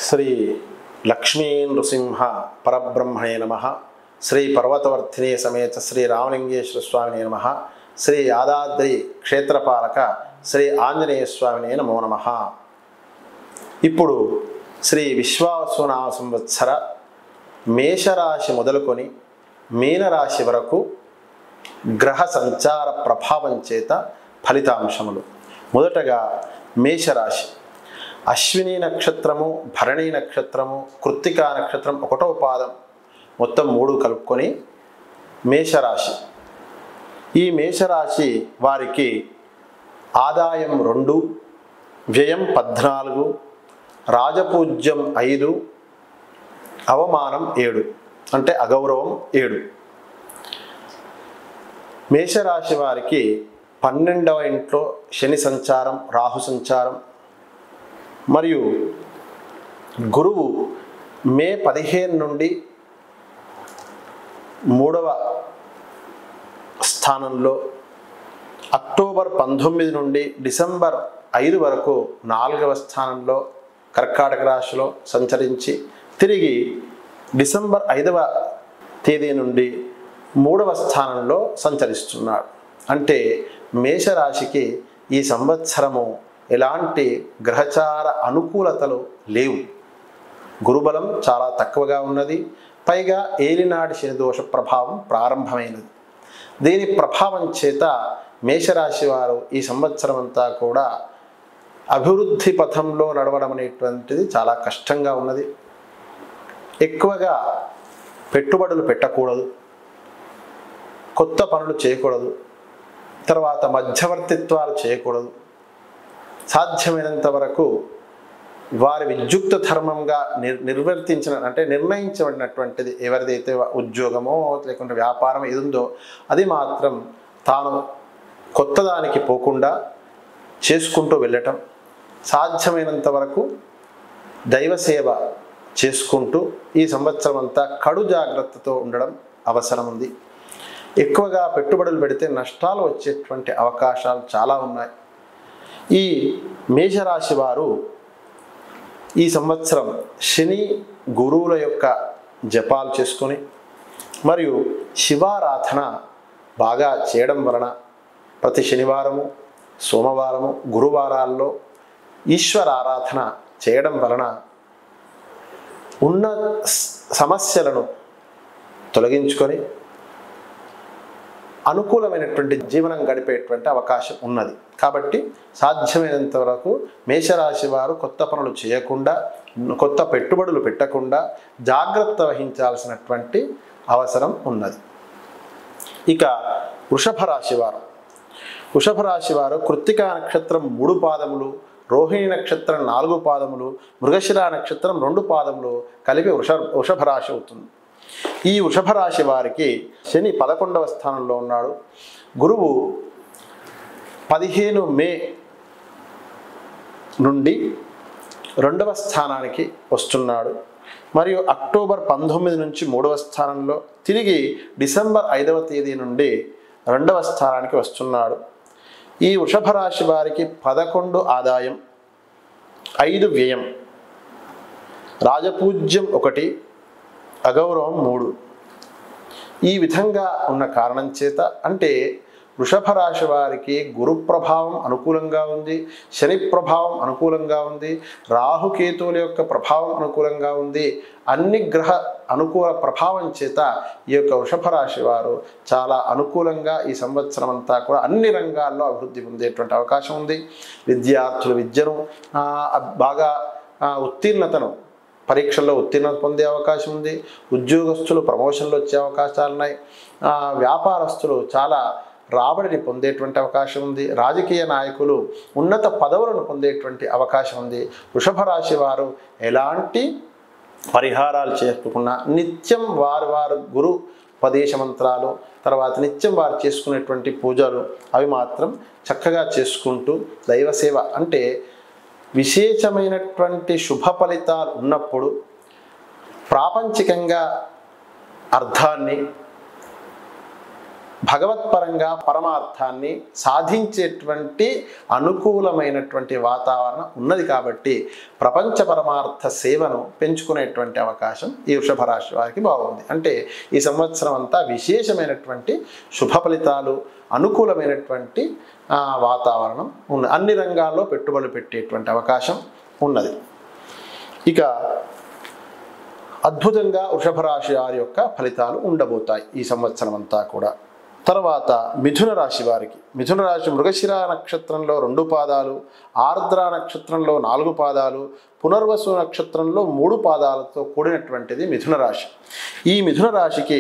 శ్రీ లక్ష్మీ నృసింహ పరబ్రహ్మణే నమః. శ్రీ పర్వతవర్ధిని సమేత శ్రీ రామలింగేశ్వర స్వామినే నమః. శ్రీ యాదాద్రి క్షేత్రపాలక శ్రీ ఆంజనేయ స్వామినే నమో నమః. ఇప్పుడు శ్రీ విశ్వావసునామ సంవత్సర మేషరాశి మొదలుకొని మీనరాశి వరకు గ్రహ సంచార ప్రభావం చేత ఫలితాంశములు. మొదటగా మేషరాశి. అశ్విని నక్షత్రము, భరణి నక్షత్రము, కృత్తికా నక్షత్రం ఒకటో పాదం, మొత్తం 3 కలుపుకొని మేషరాశి. ఈ మేషరాశి వారికి ఆదాయం 2, వ్యయం 14, రాజపూజ్యం 5, అవమానం 7, అంటే అగౌరవం 7. మేషరాశి వారికి 12వ ఇంట్లో శని సంచారం, రాహు సంచారం మరియు గురువు మే 15 నుండి 3వ స్థానంలో, అక్టోబర్ 19 నుండి డిసెంబర్ 5 వరకు 4వ స్థానంలో కర్కాటక రాశిలో సంచరించి తిరిగి డిసెంబర్ 5వ తేదీ నుండి 3వ స్థానంలో సంచరిస్తున్నాడు. అంటే మేషరాశికి ఈ సంవత్సరము ఎలాంటి గ్రహచార అనుకూలతలు లేవు. గురుబలం చాలా తక్కువగా ఉన్నది. పైగా ఏలినాటి శనిదోష ప్రభావం ప్రారంభమైనది. దీని ప్రభావం చేత మేషరాశి వారు ఈ సంవత్సరం అంతా కూడా అభివృద్ధి పథంలో నడవడం అనేటువంటిది చాలా కష్టంగా ఉన్నది. ఎక్కువగా పెట్టుబడులు పెట్టకూడదు, కొత్త పనులు చేయకూడదు, తర్వాత మధ్యవర్తిత్వాలు చేయకూడదు. సాధ్యమైనంత వరకు వారి విద్యుక్త ధర్మంగా నిర్ణయించబడినటువంటిది ఎవరిదైతే ఉద్యోగమో లేకుంటే వ్యాపారం ఏది ఉందో అది మాత్రం తాను కొత్త దానికి పోకుండా చేసుకుంటూ వెళ్ళటం, సాధ్యమైనంత వరకు దైవ సేవ చేసుకుంటూ ఈ సంవత్సరం అంతా కడు జాగ్రత్తతో ఉండడం అవసరం ఉంది. ఎక్కువగా పెట్టుబడులు పెడితే నష్టాలు వచ్చేటువంటి అవకాశాలు చాలా ఉన్నాయి. ఈ మేషరాశి వారు ఈ సంవత్సరం శని గురువుల యొక్క జపాలు చేసుకొని మరియు శివారాధన బాగా చేయడం వలన ప్రతి శనివారము, సోమవారము, గురువారాల్లో ఈశ్వర ఆరాధన చేయడం వలన ఉన్న సమస్యలను తొలగించుకొని అనుకూలమైనటువంటి జీవనం గడిపేటువంటి అవకాశం ఉన్నది. కాబట్టి సాధ్యమైనంత వరకు మేషరాశి వారు కొత్త పనులు చేయకుండా, కొత్త పెట్టుబడులు పెట్టకుండా జాగ్రత్త వహించాల్సినటువంటి అవసరం ఉన్నది. ఇక వృషభ రాశి వారు. వృషభ రాశి వారు కృత్తికా నక్షత్రం 3 పాదములు, రోహిణి నక్షత్రం 4 పాదములు, మృగశిర నక్షత్రం 2 పాదములు కలిపి వృషభ రాశి అవుతుంది. ఈ వృషభ రాశి వారికి శని 11వ స్థానంలో ఉన్నాడు. గురువు 15 మే నుండి 2వ స్థానానికి వస్తున్నాడు. మరియు అక్టోబర్ 19 నుంచి 3వ స్థానంలో, తిరిగి డిసెంబర్ 5వ తేదీ నుండి 2వ స్థానానికి వస్తున్నాడు. ఈ వృషభ రాశి వారికి 11 ఆదాయం, 5 వ్యయం, రాజపూజ్యం 1, అగౌరవం 3. ఈ విధంగా ఉన్న కారణం చేత, అంటే వృషభ రాశి వారికి గురు ప్రభావం అనుకూలంగా ఉంది, శని ప్రభావం అనుకూలంగా ఉంది, రాహుకేతువుల యొక్క ప్రభావం అనుకూలంగా ఉంది. అన్ని గ్రహ అనుకూల ప్రభావం చేత ఈ యొక్క వృషభ రాశి వారు చాలా అనుకూలంగా ఈ సంవత్సరం అంతా కూడా అన్ని రంగాల్లో అభివృద్ధి పొందేటువంటి అవకాశం ఉంది. విద్యార్థులు విద్యను బాగా ఉత్తీర్ణతను, పరీక్షల్లో ఉత్తీర్ణత పొందే అవకాశం ఉంది. ఉద్యోగస్తులు ప్రమోషన్లు వచ్చే అవకాశాలు ఉన్నాయి. వ్యాపారస్తులు చాలా రాబడిని పొందేటువంటి అవకాశం ఉంది. రాజకీయ నాయకులు ఉన్నత పదవులను పొందేటువంటి అవకాశం ఉంది. వృషభ రాశి వారు ఎలాంటి పరిహారాలు చేసుకున్నా నిత్యం వారు గురు ఉపదేశ మంత్రాలు, తర్వాత నిత్యం వారు చేసుకునేటువంటి పూజలు అవి మాత్రం చక్కగా చేసుకుంటూ దైవసేవ, అంటే విశేషమైనటువంటి శుభ ఫలితాలు ఉన్నప్పుడు ప్రాపంచికంగా అర్థాన్ని భగవత్పరంగా పరమార్థాన్ని సాధించేటువంటి అనుకూలమైనటువంటి వాతావరణం ఉన్నది కాబట్టి ప్రపంచ పరమార్థ సేవను పెంచుకునేటువంటి అవకాశం ఈ వృషభ రాశి వారికి బాగుంది. అంటే ఈ సంవత్సరం అంతా విశేషమైనటువంటి శుభ ఫలితాలు, అనుకూలమైనటువంటి వాతావరణం ఉన్నది. అన్ని రంగాల్లో పెట్టుబడులు పెట్టేటువంటి అవకాశం ఉన్నది. ఇక అద్భుతంగా వృషభ రాశి వారి యొక్క ఫలితాలు ఉండబోతాయి ఈ సంవత్సరం అంతా కూడా. తర్వాత మిథున రాశి వారికి, మిథున రాశి మృగశిర నక్షత్రంలో 2 పాదాలు, ఆర్ద్ర నక్షత్రంలో 4 పాదాలు, పునర్వసు నక్షత్రంలో 3 పాదాలతో కూడినటువంటిది మిథున రాశి. ఈ మిథున రాశికి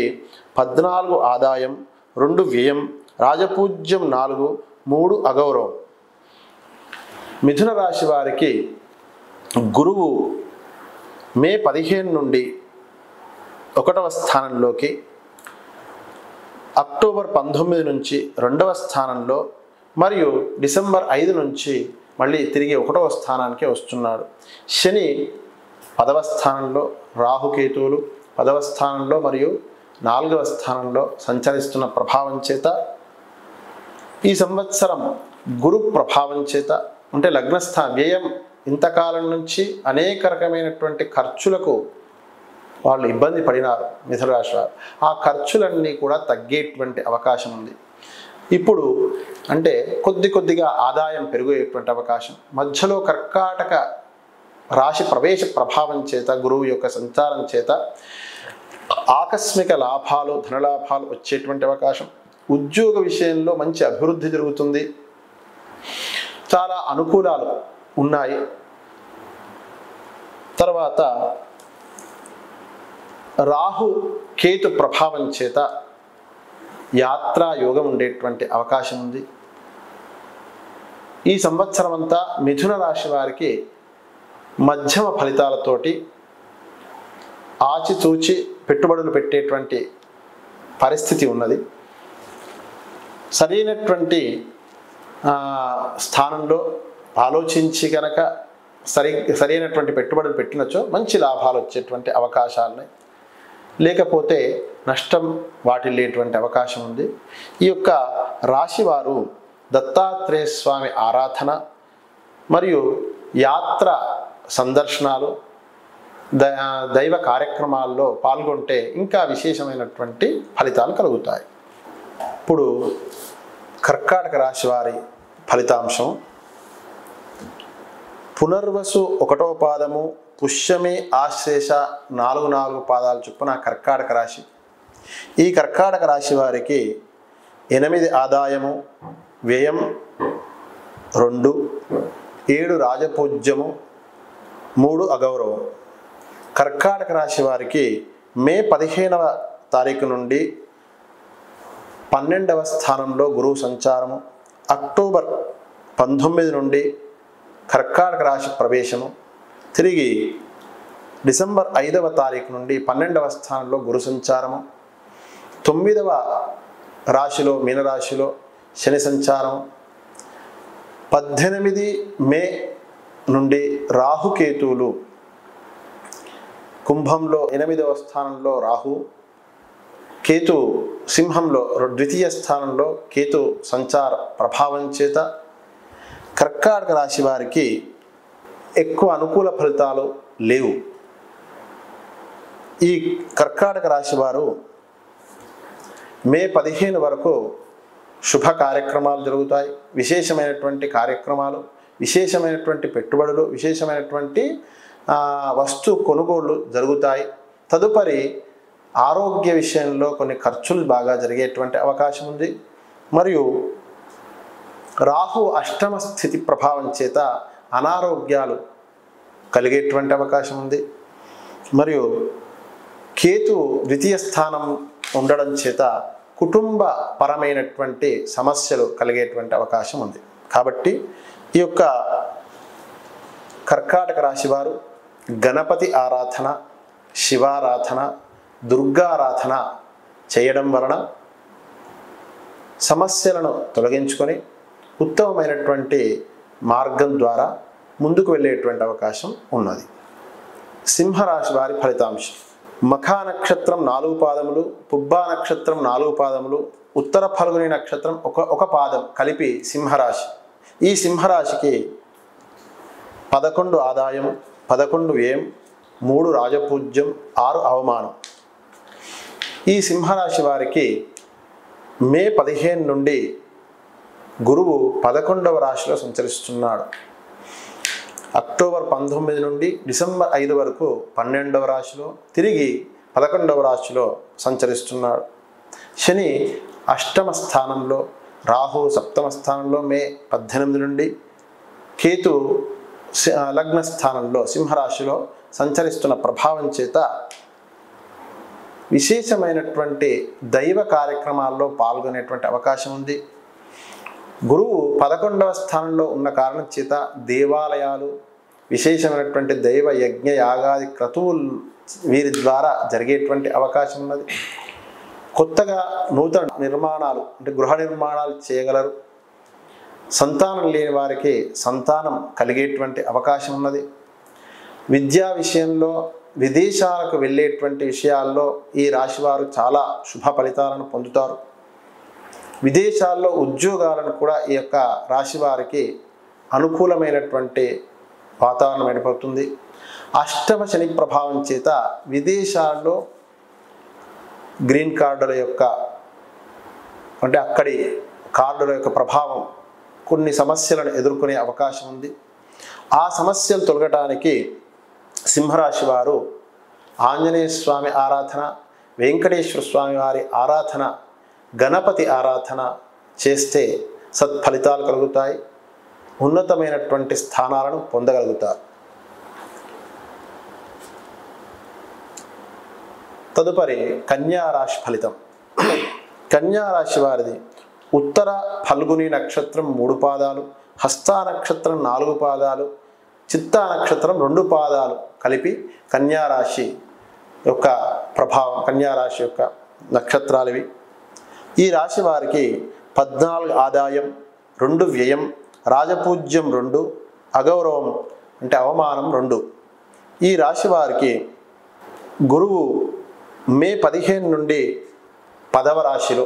14 ఆదాయం, 2 వ్యయం, రాజపూజ్యం 4, 3 అగౌరవం. మిథున రాశి వారికి గురువు మే 15 నుండి 1వ స్థానంలోకి, అక్టోబర్ 19 నుంచి 2వ స్థానంలో, మరియు డిసెంబర్ 5 నుంచి మళ్ళీ తిరిగి 1వ స్థానానికి వస్తున్నాడు. శని 10వ స్థానంలో, రాహుకేతువులు 10వ స్థానంలో మరియు 4వ స్థానంలో సంచరిస్తున్న ప్రభావం చేత ఈ సంవత్సరం గురు ప్రభావం చేత అంటే లగ్నస్థానం వ్యయం ఇంతకాలం నుంచి అనేక రకమైనటువంటి ఖర్చులకు వాళ్ళు ఇబ్బంది పడినారు మిథున రాశి వారు. ఆ ఖర్చులన్నీ కూడా తగ్గేటువంటి అవకాశం ఉంది. ఇప్పుడు అంటే కొద్దిగా ఆదాయం పెరిగేటువంటి అవకాశం. మధ్యలో కర్కాటక రాశి ప్రవేశ ప్రభావం చేత, గురువు యొక్క సంచారం చేత ఆకస్మిక లాభాలు, ధనలాభాలు వచ్చేటువంటి అవకాశం. ఉద్యోగ విషయంలో మంచి అభివృద్ధి జరుగుతుంది. చాలా అనుకూలాలు ఉన్నాయి. తర్వాత రాహు కేతు ప్రభావం చేత యాత్రా యోగం ఉండేటువంటి అవకాశం ఉంది. ఈ సంవత్సరం అంతా మిథున రాశి వారికి మధ్యమ ఫలితాలతోటి ఆచితూచి పెట్టుబడులు పెట్టేటువంటి పరిస్థితి ఉన్నది. సరైనటువంటి స్థానంలో ఆలోచించి కనుక సరైనటువంటి పెట్టుబడులు పెట్టినచో మంచి లాభాలు వచ్చేటువంటి అవకాశాలున్నాయి. లేకపోతే నష్టం వాటిల్లేటువంటి అవకాశం ఉంది. ఈ యొక్క రాశివారు దత్తాత్రేయ స్వామి ఆరాధన మరియు యాత్ర సందర్శనాలు, దైవ కార్యక్రమాల్లో పాల్గొంటే ఇంకా విశేషమైనటువంటి ఫలితాలు కలుగుతాయి. ఇప్పుడు కర్కాటక రాశి వారి ఫలితాంశం. పునర్వసు 1వ పాదము, పుష్యమి, ఆశ్లేష 4 పాదాలు చొప్పున కర్కాటక రాశి. ఈ కర్కాటక రాశి వారికి 8 ఆదాయము, వ్యయం 2, 7 రాజపూజ్యము, 3 అగౌరవం. కర్కాటక రాశి వారికి మే 15వ తారీఖు నుండి 12వ స్థానంలో గురువు సంచారము, అక్టోబర్ 19 నుండి కర్కాటక రాశి ప్రవేశము, తిరిగి డిసెంబర్ 5వ తారీఖు నుండి 12వ స్థానంలో గురు సంచారము, 9వ రాశిలో మీనరాశిలో శని సంచారం, 18 మే నుండి రాహుకేతువులు కుంభంలో 8వ స్థానంలో రాహు, కేతు సింహంలో 2వ స్థానంలో కేతు సంచార ప్రభావం చేత కర్కాటక రాశి వారికి ఎక్కువ అనుకూల ఫలితాలు లేవు. ఈ కర్కాటక రాశి వారు మే 15 వరకు శుభ కార్యక్రమాలు జరుగుతాయి. విశేషమైనటువంటి కార్యక్రమాలు, విశేషమైనటువంటి పెట్టుబడులు, విశేషమైనటువంటి వస్తు కొనుగోళ్లు జరుగుతాయి. తదుపరి ఆరోగ్య విషయంలో కొన్ని ఖర్చులు బాగా జరిగేటువంటి అవకాశం ఉంది. మరియు రాహు అష్టమ స్థితి ప్రభావం చేత అనారోగ్యాలు కలిగేటువంటి అవకాశం ఉంది. మరియు కేతు 2వ స్థానం ఉండడం చేత కుటుంబ పరమైనటువంటి సమస్యలు కలిగేటువంటి అవకాశం ఉంది. కాబట్టి ఈ యొక్క కర్కాటక రాశి వారు గణపతి ఆరాధన, శివారాధన, దుర్గారాధన చేయడం వలన సమస్యలను తొలగించుకొని ఉత్తమమైనటువంటి మార్గం ద్వారా ముందుకు వెళ్ళేటువంటి అవకాశం ఉన్నది. సింహరాశి వారి ఫలితాంశం. మఖా నక్షత్రం 4 పాదములు, పుబ్బా నక్షత్రం 4 పాదములు, ఉత్తర ఫల్గుని నక్షత్రం ఒక పాదం కలిపి సింహరాశి. ఈ సింహరాశికి 11 ఆదాయం, 11 వ్యయం, 3 రాజపూజ్యం, 6 అవమానం. ఈ సింహరాశి వారికి మే 15 నుండి గురువు 11వ రాశిలో సంచరిస్తున్నాడు. అక్టోబర్ 19 నుండి డిసెంబర్ 5 వరకు 12వ రాశిలో, తిరిగి 11వ రాశిలో సంచరిస్తున్నాడు. శని అష్టమ స్థానంలో, రాహు సప్తమ స్థానంలో మే 18 నుండి, కేతు లగ్న స్థానంలో సింహరాశిలో సంచరిస్తున్న ప్రభావం చేత విశేషమైనటువంటి దైవ కార్యక్రమాల్లో పాల్గొనేటువంటి అవకాశం ఉంది. గురువు 11వ స్థానంలో ఉన్న కారణం చేత దేవాలయాలు, విశేషమైనటువంటి దైవ యజ్ఞ యాగాది క్రతువులు వీరి ద్వారా జరిగేటువంటి అవకాశం ఉన్నది. కొత్తగా నూతన నిర్మాణాలు అంటే గృహ నిర్మాణాలు చేయగలరు. సంతానం లేని వారికి సంతానం కలిగేటువంటి అవకాశం ఉన్నది. విద్యా విషయంలో, విదేశాలకు వెళ్ళేటువంటి విషయాల్లో ఈ రాశివారు చాలా శుభ ఫలితాలను పొందుతారు. విదేశాల్లో ఉద్యోగాలను కూడా ఈ యొక్క రాశి వారికి అనుకూలమైనటువంటి వాతావరణం ఏర్పడుతుంది. అష్టమ శని ప్రభావం చేత విదేశాల్లో గ్రీన్ కార్డుల యొక్క అంటే అక్కడి కార్డుల యొక్క ప్రభావం కొన్ని సమస్యలను ఎదుర్కొనే అవకాశం ఉంది. ఆ సమస్యలు తొలగటానికి సింహరాశి వారు ఆంజనేయ స్వామి ఆరాధన, వెంకటేశ్వర స్వామి వారి ఆరాధన, గణపతి ఆరాధన చేస్తే సత్ఫలితాలు కలుగుతాయి. ఉన్నతమైనటువంటి స్థానాలను పొందగలుగుతారు. తదుపరి కన్యారాశి ఫలితం. కన్యారాశి వారిది ఉత్తర ఫల్గుని నక్షత్రం 3 పాదాలు, హస్తా నక్షత్రం 4 పాదాలు, చిత్తా నక్షత్రం 2 పాదాలు కలిపి కన్యారాశి యొక్క ప్రభావం, కన్యారాశి యొక్క నక్షత్రాలు ఇవి. ఈ రాశి వారికి 14 ఆదాయం, 2 వ్యయం, రాజపూజ్యం 2, అగౌరవం అంటే అవమానం 2. ఈ రాశి వారికి గురువు మే 15 నుండి 10వ రాశిలో,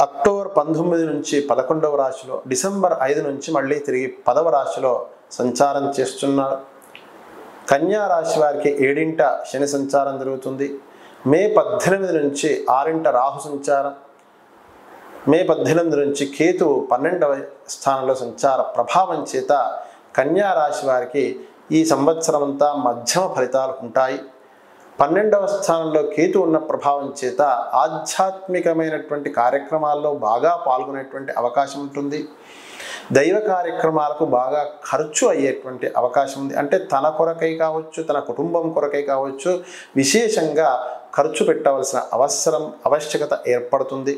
అక్టోబర్ 19 నుంచి 11వ రాశిలో, డిసెంబర్ 5 నుంచి మళ్ళీ తిరిగి 10వ రాశిలో సంచారం చేస్తున్నారు. కన్యా రాశి వారికి 7ంట శని సంచారం జరుగుతుంది. మే 18 నుంచి 6ంట రాహు సంచారం, మే 18 నుంచి కేతువు 12వ స్థానంలో సంచార ప్రభావం చేత కన్యా రాశి వారికి ఈ సంవత్సరం అంతా మధ్యమ ఫలితాలు ఉంటాయి. 12వ స్థానంలో కేతు ఉన్న ప్రభావం చేత ఆధ్యాత్మికమైనటువంటి కార్యక్రమాల్లో బాగా పాల్గొనేటువంటి అవకాశం ఉంటుంది. దైవ కార్యక్రమాలకు బాగా ఖర్చు అయ్యేటువంటి అవకాశం ఉంది. అంటే తన కొరకై కావచ్చు, తన కుటుంబం కొరకై కావచ్చు, విశేషంగా ఖర్చు పెట్టవలసిన ఆవశ్యకత ఏర్పడుతుంది.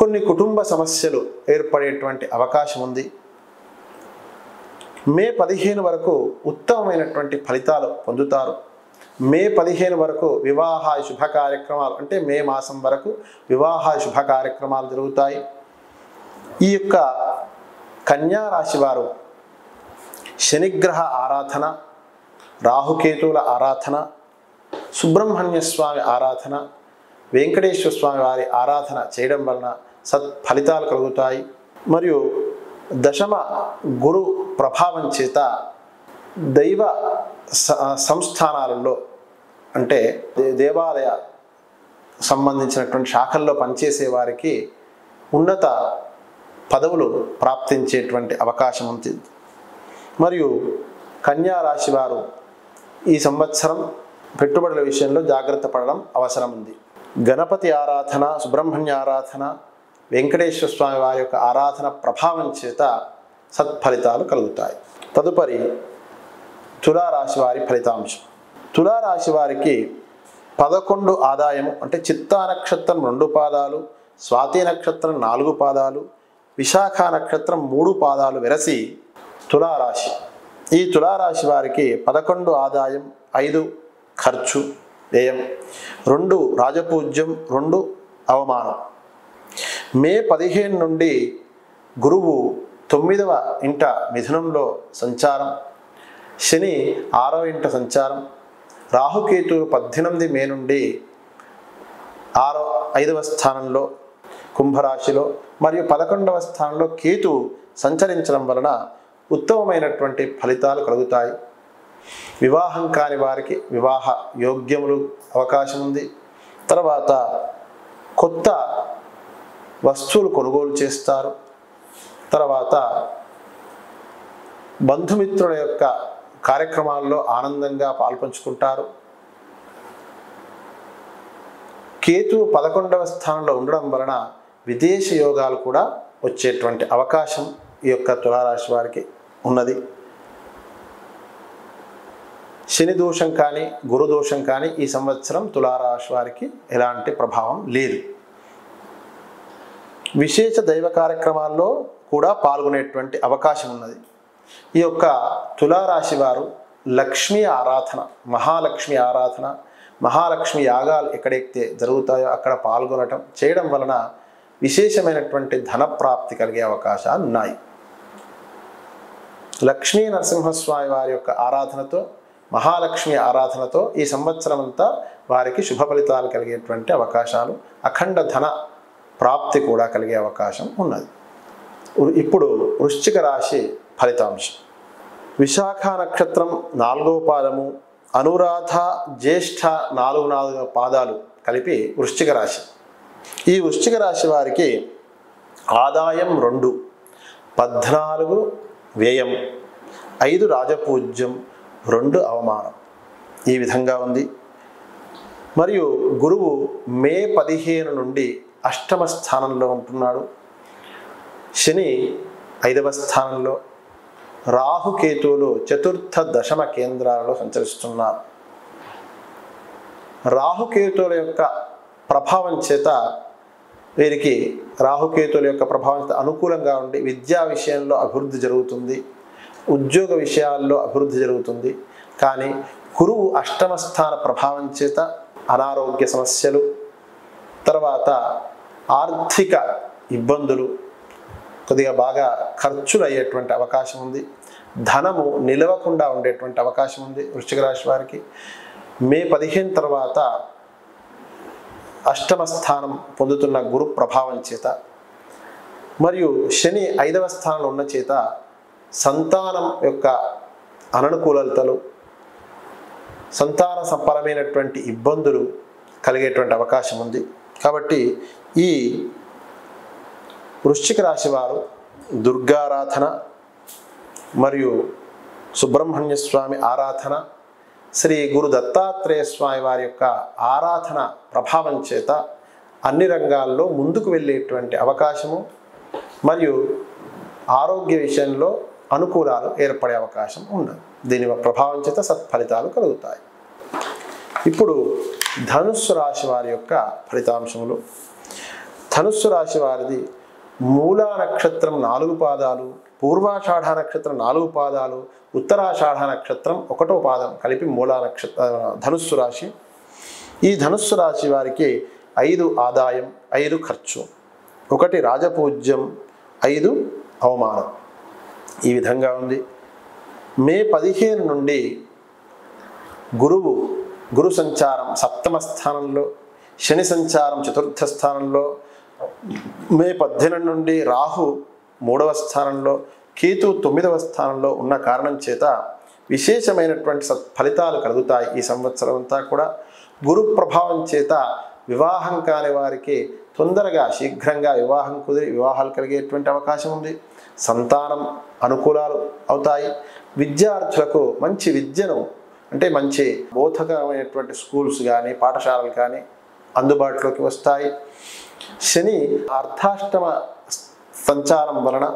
కొన్ని కుటుంబ సమస్యలు ఏర్పడేటువంటి అవకాశం ఉంది. మే 15 వరకు ఉత్తమమైనటువంటి ఫలితాలు పొందుతారు. మే 15 వరకు వివాహ శుభ కార్యక్రమాలు అంటే మే మాసం వరకు వివాహ శుభ కార్యక్రమాలు జరుగుతాయి. ఈ యొక్క కన్యా రాశి వారు శనిగ్రహ ఆరాధన, రాహుకేతువుల ఆరాధన, సుబ్రహ్మణ్య స్వామి ఆరాధన, వెంకటేశ్వర స్వామి వారి ఆరాధన చేయడం వలన సత్ఫలితాలు కలుగుతాయి. మరియు దశమ గురు ప్రభావం చేత దైవ సంస్థానాలలో అంటే దేవాలయ సంబంధించినటువంటి శాఖల్లో పనిచేసే వారికి ఉన్నత పదవులు ప్రాప్తించేటువంటి అవకాశం ఉంది. మరియు కన్యా రాశి వారు ఈ సంవత్సరం పెట్టుబడుల విషయంలో జాగ్రత్త పడడం అవసరం ఉంది. గణపతి ఆరాధన, సుబ్రహ్మణ్య ఆరాధన, వెంకటేశ్వర స్వామి వారి యొక్క ఆరాధన ప్రభావం చేత సత్ఫలితాలు కలుగుతాయి. తదుపరి తులారాశి వారి ఫలితాంశం. తులారాశి వారికి 11 ఆదాయము అంటే చిత్తా నక్షత్రం 2 పాదాలు, స్వాతి నక్షత్రం 4 పాదాలు, విశాఖ నక్షత్రం 3 పాదాలు వెరసి తులారాశి. ఈ తులారాశి వారికి 11 ఆదాయం, 5 ఖర్చు వ్యయం, 2 రాజపూజ్యం, 2 అవమానం. మే 15 నుండి గురువు 9వ ఇంట మిథునంలో సంచారం, శని 6వ ఇంట సంచారం, రాహుకేతువులు 18 మే నుండి ఐదవ స్థానంలో కుంభరాశిలో మరియు 11వ స్థానంలో కేతువు సంచరించడం వలన ఉత్తమమైనటువంటి ఫలితాలు కలుగుతాయి. వివాహం కాని వారికి వివాహ యోగ్యములు అవకాశం ఉంది. తర్వాత కొత్త వస్తువులు కొనుగోలు చేస్తారు. తర్వాత బంధుమిత్రుల యొక్క కార్యక్రమాల్లో ఆనందంగా పాల్పంచుకుంటారు. కేతువు 11వ స్థానంలో ఉండడం వలన విదేశ యోగాలు కూడా వచ్చేటువంటి అవకాశం ఈ యొక్క తులారాశి వారికి ఉన్నది. శని దోషం కానీ గురు దోషం కానీ ఈ సంవత్సరం తులారాశి వారికి ఎలాంటి ప్రభావం లేదు. విశేష దైవ కార్యక్రమాల్లో కూడా పాల్గొనేటువంటి అవకాశం ఉన్నది. ఈ యొక్క తులారాశి వారు లక్ష్మీ ఆరాధన, మహాలక్ష్మి ఆరాధన, మహాలక్ష్మి యాగాలు ఎక్కడైతే జరుగుతాయో అక్కడ పాల్గొనటం చేయడం వలన విశేషమైనటువంటి ధన ప్రాప్తి కలిగే అవకాశాలు ఉన్నాయి. లక్ష్మీ నరసింహస్వామి వారి యొక్క ఆరాధనతో, మహాలక్ష్మి ఆరాధనతో ఈ సంవత్సరం అంతా వారికి శుభ ఫలితాలు కలిగేటువంటి అవకాశాలు, అఖండ ధన ప్రాప్తి కూడా కలిగే అవకాశం ఉన్నది. ఇప్పుడు వృశ్చిక రాశి ఫలితాంశం. విశాఖ నక్షత్రం 4వ పాదము, అనురాధ జ్యేష్ఠ 4 పాదాలు కలిపి వృశ్చిక రాశి. ఈ వృశ్చిక రాశి వారికి ఆదాయం 2, 14 వ్యయం, 5 రాజపూజ్యం, 2 అవమానం ఈ విధంగా ఉంది. మరియు గురువు మే 15 నుండి 8వ స్థానంలో ఉంటున్నాడు. శని 5వ స్థానంలో, రాహుకేతువులు 4ర్థ దశమ కేంద్రాలలో సంచరిస్తున్నారు. రాహుకేతువుల యొక్క ప్రభావం చేత వీరికి రాహుకేతువుల యొక్క ప్రభావం చేత అనుకూలంగా ఉండి విద్యా విషయంలో అభివృద్ధి జరుగుతుంది, ఉద్యోగ విషయాల్లో అభివృద్ధి జరుగుతుంది. కానీ గురువు 8వ స్థాన ప్రభావం చేత అనారోగ్య సమస్యలు, తర్వాత ఆర్థిక ఇబ్బందులు, కొద్దిగా బాగా ఖర్చులు అయ్యేటువంటి అవకాశం ఉంది. ధనము నిలవకుండా ఉండేటువంటి అవకాశం ఉంది వృశ్చిక రాశి వారికి. మే 15 తర్వాత 8వ స్థానం పొందుతున్న గురు ప్రభావం చేత మరియు శని 5వ స్థానంలో ఉన్న చేత సంతానం యొక్క అననుకూలతలు, సంతాన సంపరమైనటువంటి ఇబ్బందులు కలిగేటువంటి అవకాశం ఉంది. కాబట్టి ఈ వృశ్చిక రాశి వారు దుర్గారాధన మరియు సుబ్రహ్మణ్య స్వామి ఆరాధన, శ్రీ గురు దత్తాత్రేయ స్వామి వారి యొక్క ఆరాధన ప్రభావం చేత అన్ని రంగాల్లో ముందుకు వెళ్ళేటువంటి అవకాశము మరియు ఆరోగ్య విషయంలో అనుకూలాలు ఏర్పడే అవకాశం ఉన్నది. దీని ప్రభావం చేత సత్ఫలితాలు కలుగుతాయి. ఇప్పుడు ధనుస్సు రాశి వారి యొక్క ఫలితాంశములు. ధనుస్సు రాశి వారిది మూలా నక్షత్రం 4 పాదాలు, పూర్వాషాఢ నక్షత్రం 4 పాదాలు, ఉత్తరాషాఢ నక్షత్రం 1వ పాదం కలిపి మూలా నక్షత్ర ధనుస్సు రాశి. ఈ ధనుస్సు రాశి వారికి 5 ఆదాయం, 5 ఖర్చు, 1 రాజపూజ్యం, 5 అవమానం ఈ విధంగా ఉంది. మే 15 నుండి గురు సంచారం 7వ స్థానంలో, శని సంచారం 4ర్థ స్థానంలో, మే 18 నుండి రాహు 3వ స్థానంలో, కేతు 9వ స్థానంలో ఉన్న కారణం చేత విశేషమైనటువంటి ఫలితాలు కలుగుతాయి. ఈ సంవత్సరం అంతా కూడా గురు ప్రభావం చేత వివాహం కాని వారికి తొందరగా శీఘ్రంగా వివాహం కుదిరి వివాహాలు కలిగేటువంటి అవకాశం ఉంది. సంతానం అనుకూలాలు అవుతాయి. విద్యార్థులకు మంచి విద్యను, అంటే మంచి బోధకమైనటువంటి స్కూల్స్ కానీ పాఠశాలలు కానీ అందుబాటులోకి వస్తాయి. శని అర్ధాష్టమ సంచారం వలన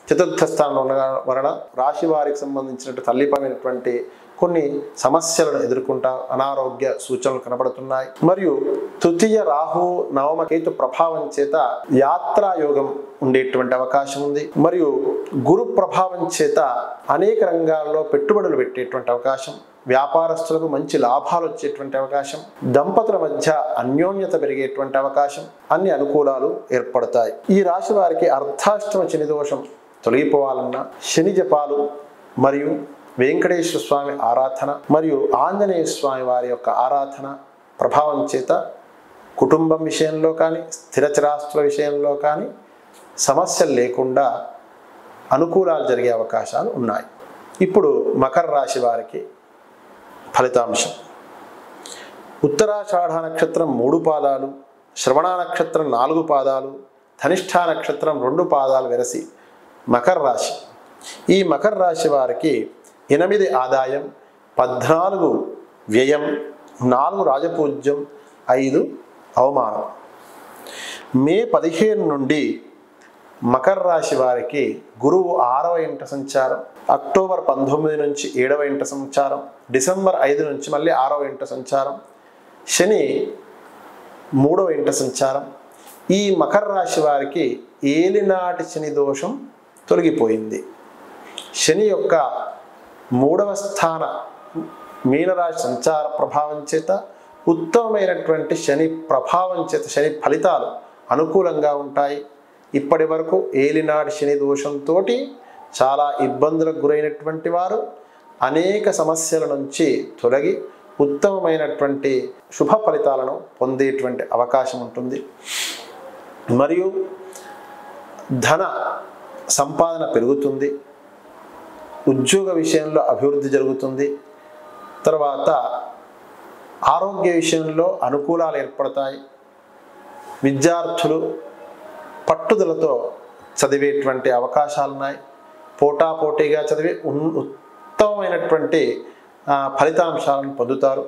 4ర్థ స్థానంలో ఉన్న వలన రాశి వారికి సంబంధించినట్టు తల్లిపరమైనటువంటి కొన్ని సమస్యలను ఎదుర్కొంటారు. అనారోగ్య సూచనలు కనబడుతున్నాయి. మరియు తృతీయ రాహు 9వ కేతు ప్రభావం చేత యాత్రాయోగం ఉండేటువంటి అవకాశం ఉంది. మరియు గురు ప్రభావం చేత అనేక రంగాల్లో పెట్టుబడులు పెట్టేటువంటి అవకాశం, వ్యాపారస్తులకు మంచి లాభాలు వచ్చేటువంటి అవకాశం, దంపతుల మధ్య అన్యోన్యత పెరిగేటువంటి అవకాశం, అన్ని అనుకూలాలు ఏర్పడతాయి. ఈ రాశి వారికి అర్ధాష్టమ శని దోషం తొలగిపోవాలన్నా శని జపాలు మరియు వెంకటేశ్వర స్వామి ఆరాధన మరియు ఆంజనేయ స్వామి వారి యొక్క ఆరాధన ప్రభావం చేత కుటుంబం విషయంలో కానీ స్థిరచరాస్తుల విషయంలో కానీ సమస్యలు లేకుండా అనుకూలాలు జరిగే అవకాశాలు ఉన్నాయి. ఇప్పుడు మకర రాశి వారికి ఫలితాంశం. ఉత్తరాషాఢ నక్షత్రం 3 పాదాలు, శ్రవణ నక్షత్రం 4 పాదాలు, ధనిష్ఠా నక్షత్రం 2 పాదాలు వెరసి మకర రాశి. ఈ మకర రాశి వారికి 8 ఆదాయం, 14 వ్యయం, 4 రాజపూజ్యం, 5 అవమానం. మే 15 నుండి మకర రాశి వారికి గురువు 6వ ఇంట సంచారం, అక్టోబర్ 19 నుంచి 7వ ఇంట సంచారం, డిసెంబర్ 5 నుంచి మళ్ళీ 6వ ఇంట సంచారం, శని 3వ ఇంట సంచారం. ఈ మకర రాశి వారికి ఏలినాటి శని దోషం తొలగిపోయింది. శని యొక్క 3వ స్థాన మీనరాశి సంచార ప్రభావం చేత ఉత్తమమైనటువంటి శని ప్రభావం చేత శని ఫలితాలు అనుకూలంగా ఉంటాయి. ఇప్పటి వరకు ఏలినాటి శని దోషంతో చాలా ఇబ్బందులకు గురైనటువంటి వారు అనేక సమస్యల నుంచి తొలగి ఉత్తమమైనటువంటి శుభ ఫలితాలను పొందేటువంటి అవకాశం ఉంటుంది. మరియు ధన సంపాదన పెరుగుతుంది, ఉద్యోగ విషయంలో అభివృద్ధి జరుగుతుంది. తర్వాత ఆరోగ్య విషయంలో అనుకూలాలు ఏర్పడతాయి. విద్యార్థులు పట్టుదలతో చదివేటువంటి అవకాశాలు ఉన్నాయి. పోటాపోటీగా చదివి ఉత్తమమైనటువంటి ఫలితాంశాలను పొందుతారు.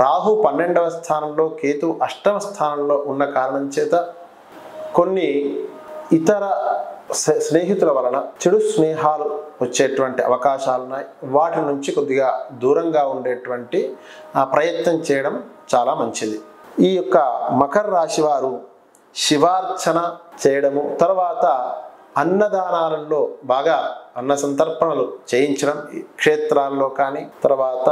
రాహు 12వ స్థానంలో, కేతు 8వ స్థానంలో ఉన్న కారణం చేత కొన్ని ఇతర స్నేహితుల వలన చెడు స్నేహాలు వచ్చేటువంటి అవకాశాలు ఉన్నాయి. వాటి నుంచి కొద్దిగా దూరంగా ఉండేటువంటి ప్రయత్నం చేయడం చాలా మంచిది. ఈ యొక్క మకర రాశి వారు శివార్చన చేయడము, తర్వాత అన్నదానాలలో బాగా అన్న సంతర్పణలు చేయించడం క్షేత్రాల్లో కానీ, తర్వాత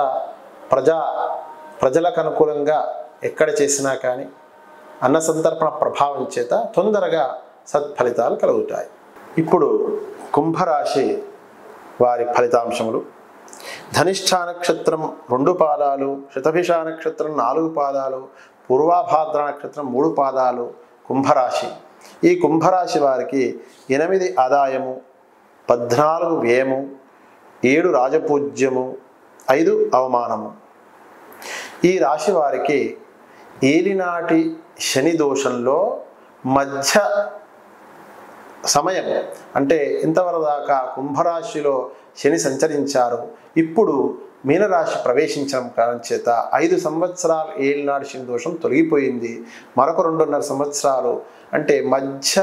ప్రజలకు అనుకూలంగా ఎక్కడ చేసినా కానీ అన్న సంతర్పణ ప్రభావం చేత తొందరగా సత్ఫలితాలు కలుగుతాయి. ఇప్పుడు కుంభరాశి వారి ఫలితాంశములు. ధనిష్ఠా నక్షత్రం 2 పాదాలు, శతభిష నక్షత్రం 4 పాదాలు, పూర్వాభాద్ర నక్షత్రం 3 పాదాలు కుంభరాశి. ఈ కుంభరాశి వారికి 8 ఆదాయము, 14 వ్యయము, 7 రాజపూజ్యము, 5 అవమానము. ఈ రాశి వారికి ఏలినాటి శని దోషంలో మధ్య సమయం అంటే ఇంతవరకు దాకా కుంభరాశిలో శని సంచరించారు. ఇప్పుడు మీనరాశి ప్రవేశించడం కారణం చేత 5 సంవత్సరాలు ఏలినాటి శని దోషం తొలగిపోయింది. మరొక 2.5 సంవత్సరాలు అంటే మధ్య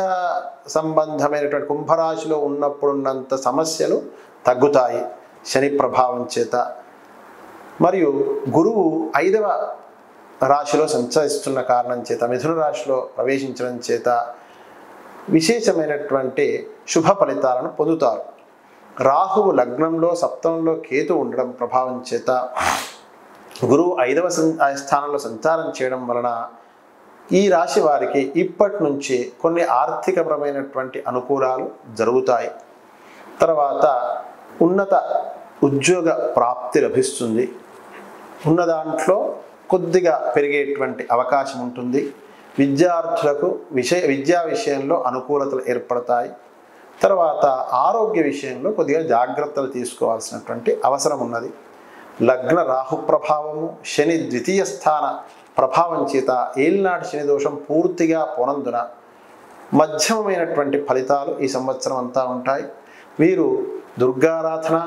సంబంధమైనటువంటి కుంభరాశిలో ఉన్నప్పుడున్నంత సమస్యలు తగ్గుతాయి శని ప్రభావం చేత. మరియు గురువు 5వ రాశిలో సంచరిస్తున్న కారణం చేత, మిథున రాశిలో ప్రవేశించడం చేత విశేషమైనటువంటి శుభ ఫలితాలను పొందుతారు. రాహువు లగ్నంలో, సప్తమంలో కేతు ఉండడం ప్రభావం చేత గురువు 5వ స్థానంలో సంచారం చేయడం వలన ఈ రాశి వారికి ఇప్పటి నుంచి కొన్ని ఆర్థికపరమైనటువంటి అనుకూలాలు జరుగుతాయి. తర్వాత ఉన్నత ఉద్యోగ ప్రాప్తి లభిస్తుంది. ఉన్న దాంట్లో కొద్దిగా పెరిగేటువంటి అవకాశం ఉంటుంది. విద్యార్థులకు విద్యా విషయంలో అనుకూలతలు ఏర్పడతాయి. తర్వాత ఆరోగ్య విషయంలో కొద్దిగా జాగ్రత్తలు తీసుకోవాల్సినటువంటి అవసరం ఉన్నది. లగ్న రాహు ప్రభావము, శని 2వ స్థాన ప్రభావం చేత ఏలినాటి శని దోషం పూర్తిగా పోనందున మధ్యమమైనటువంటి ఫలితాలు ఈ సంవత్సరం అంతా ఉంటాయి. వీరు దుర్గారాధన,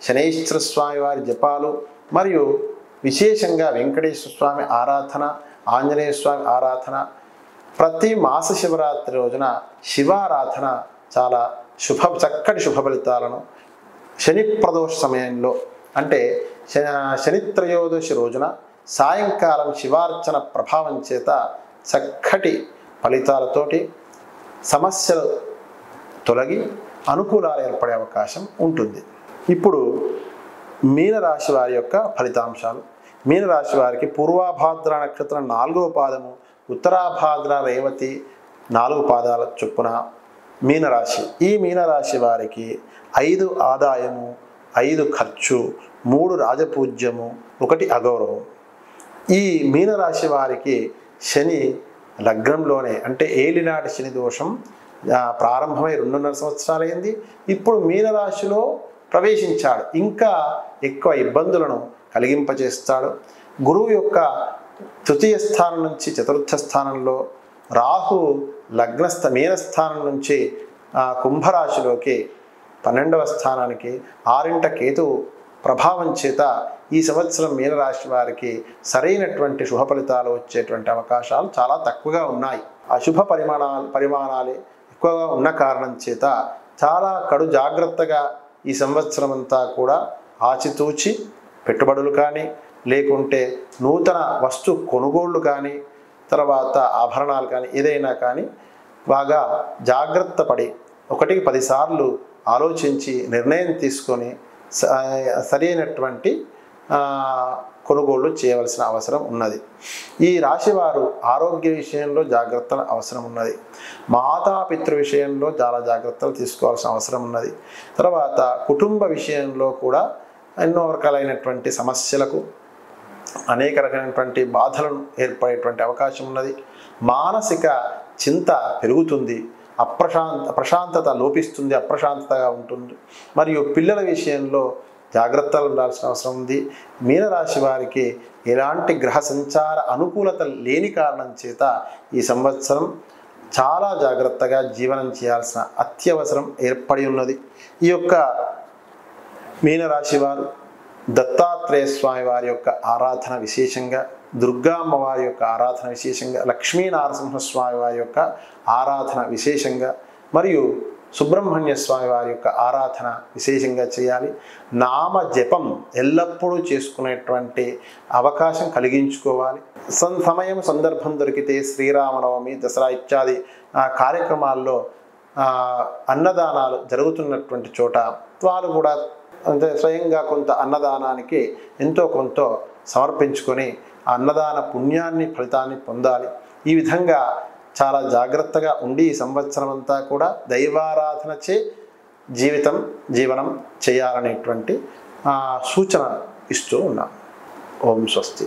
శనైశ్వర స్వామి వారి జపాలు మరియు విశేషంగా వెంకటేశ్వర స్వామి ఆరాధన, ఆంజనేయ స్వామి ఆరాధన, ప్రతి మాస శివరాత్రి రోజున శివారాధన చాలా చక్కటి శుభ ఫలితాలను, శని ప్రదోష సమయంలో అంటే శని త్రయోదశి రోజున సాయంకాలం శివార్చన ప్రభావం చేత చక్కటి ఫలితాలతోటి సమస్యలు తొలగి అనుకూలాలు ఏర్పడే అవకాశం ఉంటుంది. ఇప్పుడు మీనరాశి వారి యొక్క ఫలితాంశాలు. మీనరాశి వారికి పూర్వాభాద్ర నక్షత్రం 4వ పాదము, ఉత్తరాభాద్ర రేవతి 4 పాదాల చొప్పున మీనరాశి. ఈ మీనరాశి వారికి 5 ఆదాయము, 5 ఖర్చు, 3 రాజపూజ్యము, 1 అగౌరవం. ఈ మీనరాశి వారికి శని లగ్నంలోనే, అంటే ఏలినాటి శని దోషం ప్రారంభమై 2.5 సంవత్సరాలైంది. ఇప్పుడు మీనరాశిలో ప్రవేశించాడు, ఇంకా ఎక్కువ ఇబ్బందులను కలిగింపజేస్తాడు. గురువు యొక్క తృతీయ స్థానం నుంచి చతుర్థ స్థానంలో, రాహు మీనస్థానం నుంచి కుంభరాశిలోకి 12వ స్థానానికి, 6ంట కేతువు ప్రభావం చేత ఈ సంవత్సరం మీనరాశి వారికి సరైనటువంటి శుభ ఫలితాలు వచ్చేటువంటి అవకాశాలు చాలా తక్కువగా ఉన్నాయి. అశుభ పరిమాణాలే ఎక్కువగా ఉన్న కారణం చేత చాలా కడు జాగ్రత్తగా ఈ సంవత్సరం అంతా కూడా ఆచితూచి పెట్టుబడులు కానీ, లేకుంటే నూతన వస్తు కొనుగోళ్లు కానీ, తర్వాత ఆభరణాలు కానీ, ఏదైనా కానీ బాగా జాగ్రత్త పడి 1కి 10 సార్లు ఆలోచించి నిర్ణయం తీసుకొని సరైనటువంటి కొనుగోళ్లు చేయవలసిన అవసరం ఉన్నది. ఈ రాశివారు ఆరోగ్య విషయంలో జాగ్రత్తల అవసరం ఉన్నది. మాతాపితృ విషయంలో చాలా జాగ్రత్తలు తీసుకోవాల్సిన అవసరం ఉన్నది. తర్వాత కుటుంబ విషయంలో కూడా ఎన్నో రకాలైనటువంటి సమస్యలకు, అనేక రకమైనటువంటి బాధలను ఏర్పడేటువంటి అవకాశం ఉన్నది. మానసిక చింత పెరుగుతుంది, ప్రశాంతత లోపిస్తుంది, అప్రశాంతతగా ఉంటుంది. మరియు పిల్లల విషయంలో జాగ్రత్తలు ఉండాల్సిన అవసరం ఉంది. మీనరాశి వారికి ఎలాంటి గ్రహ సంచార అనుకూలత లేని కారణం చేత ఈ సంవత్సరం చాలా జాగ్రత్తగా జీవనం చేయాల్సిన అత్యవసరం ఏర్పడి ఉన్నది. ఈ యొక్క మీనరాశి వారు దత్తాత్రేయ స్వామి వారి యొక్క ఆరాధన విశేషంగా, దుర్గా అమ్మవారి యొక్క ఆరాధన విశేషంగా, లక్ష్మీనరసింహస్వామి వారి యొక్క ఆరాధన విశేషంగా, మరియు సుబ్రహ్మణ్య స్వామి వారి యొక్క ఆరాధన విశేషంగా చేయాలి. నామ జపం ఎల్లప్పుడూ చేసుకునేటువంటి అవకాశం కలిగించుకోవాలి. సమయం సందర్భం దొరికితే శ్రీరామనవమి, దసరా ఇత్యాది కార్యక్రమాల్లో అన్నదానాలు జరుగుతున్నటువంటి చోట వాళ్ళు కూడా అంటే స్వయంగా కొంత అన్నదానానికి ఎంతో కొంత సమర్పించుకొని ఆ అన్నదాన పుణ్యాన్ని, ఫలితాన్ని పొందాలి. ఈ విధంగా చాలా జాగ్రత్తగా ఉండి ఈ సంవత్సరం అంతా కూడా దైవారాధనచే జీవనం చేయాలనేటువంటి సూచన ఇస్తూ ఉన్నాం. ఓం స్వస్తి.